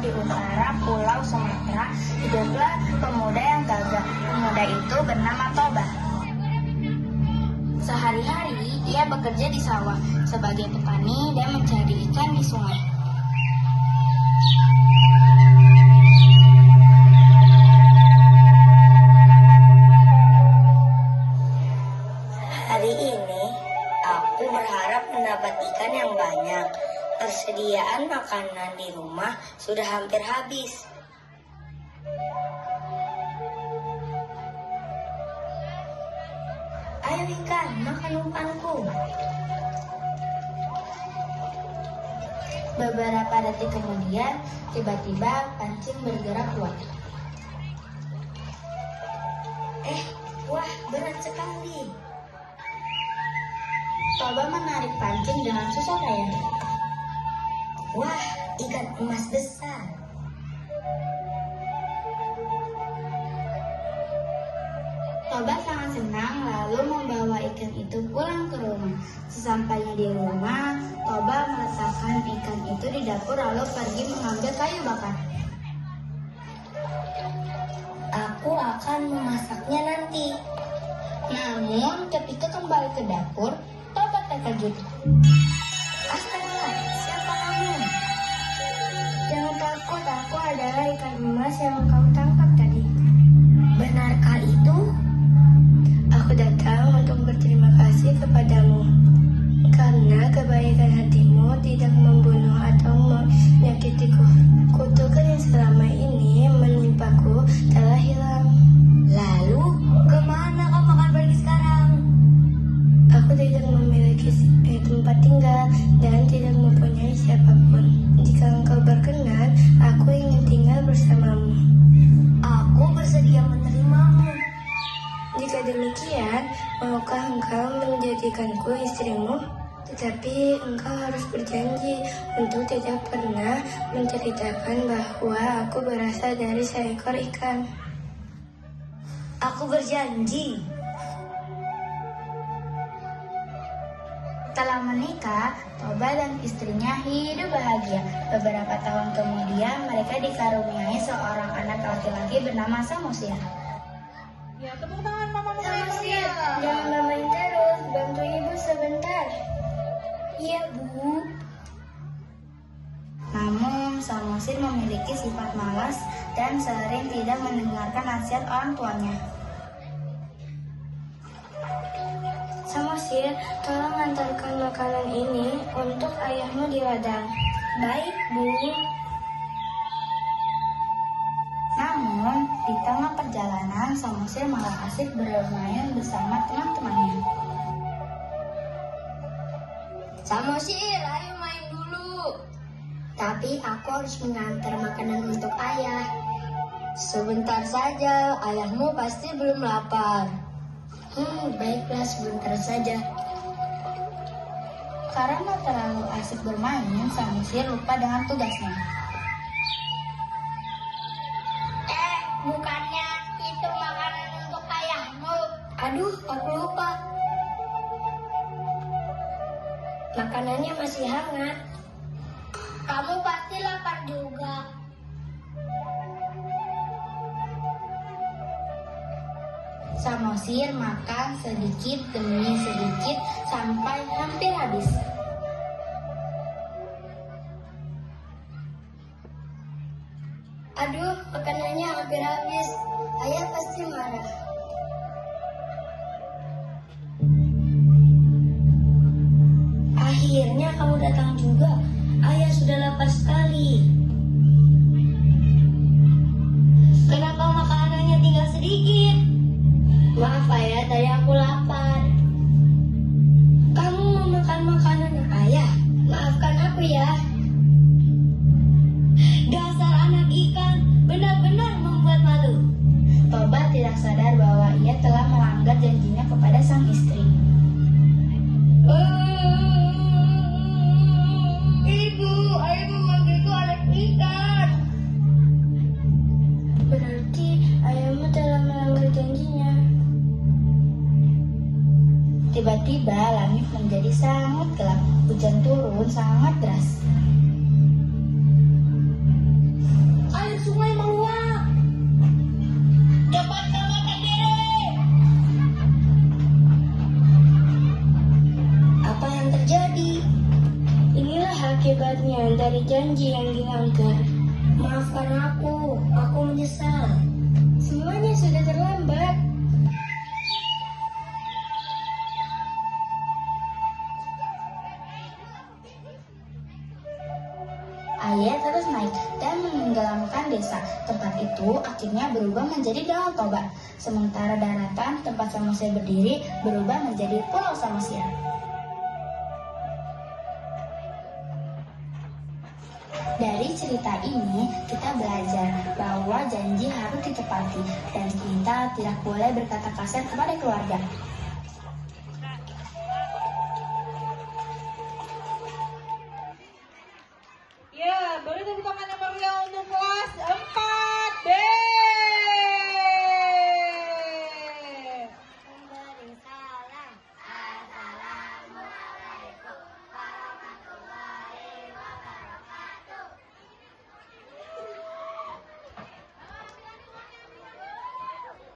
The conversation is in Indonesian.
di utara Pulau Sumatera, hiduplah pemuda yang gagah. Pemuda itu bernama Toba. Sehari-hari ia bekerja di sawah sebagai petani dan mencari ikan di sungai. Hari ini aku berharap mendapat ikan yang banyak. Persediaan makanan di rumah sudah hampir habis. Ayo ikan, makan umpanku. Beberapa detik kemudian, tiba-tiba pancing bergerak kuat. Wah, berat sekali. Toba menarik pancing dengan susah payah. Wah, ikan emas besar. Toba sangat senang lalu membawa ikan itu pulang ke rumah. Sesampainya di rumah, Toba meletakkan ikan itu di dapur lalu pergi mengambil kayu bakar. Aku akan memasaknya nanti. Namun ketika kembali ke dapur, Toba terkejut. Astaga, siapa kamu? Jangan takut, aku adalah ikan emas yang kau tangkap tadi. Benarkah itu? Aku datang untuk berterima kasih kepadamu. Karena kebaikan hatimu tidak membunuh atau menyakitiku. Kutukan yang selama ini menimpaku telah hilang. Lalu, kemana kau akan pergi sekarang? Aku tidak memiliki tempat tinggal dan tidak mempunyai siapapun. Jika engkau berkenan, aku ingin tinggal bersamamu. Aku bersedia menerimamu. Jika demikian, maukah engkau menjadikanku istrimu? Tetapi engkau harus berjanji untuk tidak pernah menceritakan bahwa aku berasal dari seekor ikan. Aku berjanji. Setelah menikah, Toba dan istrinya hidup bahagia. Beberapa tahun kemudian, mereka dikaruniai seorang anak laki-laki bernama Samosir. Ya, tepuk tangan mama Samosir, jangan bermain terus, bantu ibu sebentar. Iya, Bu. Namun, Samosir memiliki sifat malas dan sering tidak mendengarkan nasihat orang tuanya. Samosir, tolong antarkan makanan ini untuk ayahmu di ladang. Baik, Bu. Namun, di tengah perjalanan, Samosir malah asik bermain bersama teman-temannya. Samosir, ayo main dulu. Tapi aku harus mengantar makanan untuk ayah. Sebentar saja, ayahmu pasti belum lapar. Baiklah, sebentar saja. Karena terlalu asik bermain, Samosir lupa dengan tugasnya. Bukannya itu makanan untuk ayahmu. Aduh, aku lupa. Makanannya masih hangat. Kamu pasti lapar juga. Samosir makan sedikit demi sedikit sampai hampir habis. Aduh, makanannya hampir habis. Ayah pasti marah. Akhirnya kamu datang juga. Ayah sudah lapar sekali. Kenapa makanannya tinggal sedikit? Maaf ayah, tadi aku lapar. Kamu mau makan makanan ayah? Maafkan aku ya. Dasar anak ikan, benar-benar membuat malu. Toba tidak sadar bahwa ia telah melanggar janjinya kepada sang istri. Ibu, ayah memanggilku anak ikan. Berarti ayahmu telah melanggar janjinya. Tiba-tiba langit menjadi sangat gelap. Hujan turun sangat deras. janji yang dilanggar. Maafkan aku menyesal. Semuanya sudah terlambat. Air terus naik dan menenggelamkan desa. Tempat itu akhirnya berubah menjadi Danau Toba. Sementara daratan tempat Samosir berdiri berubah menjadi Pulau Samosir. Dari cerita ini, kita belajar bahwa janji harus ditepati dan kita tidak boleh berkata kasar kepada keluarga.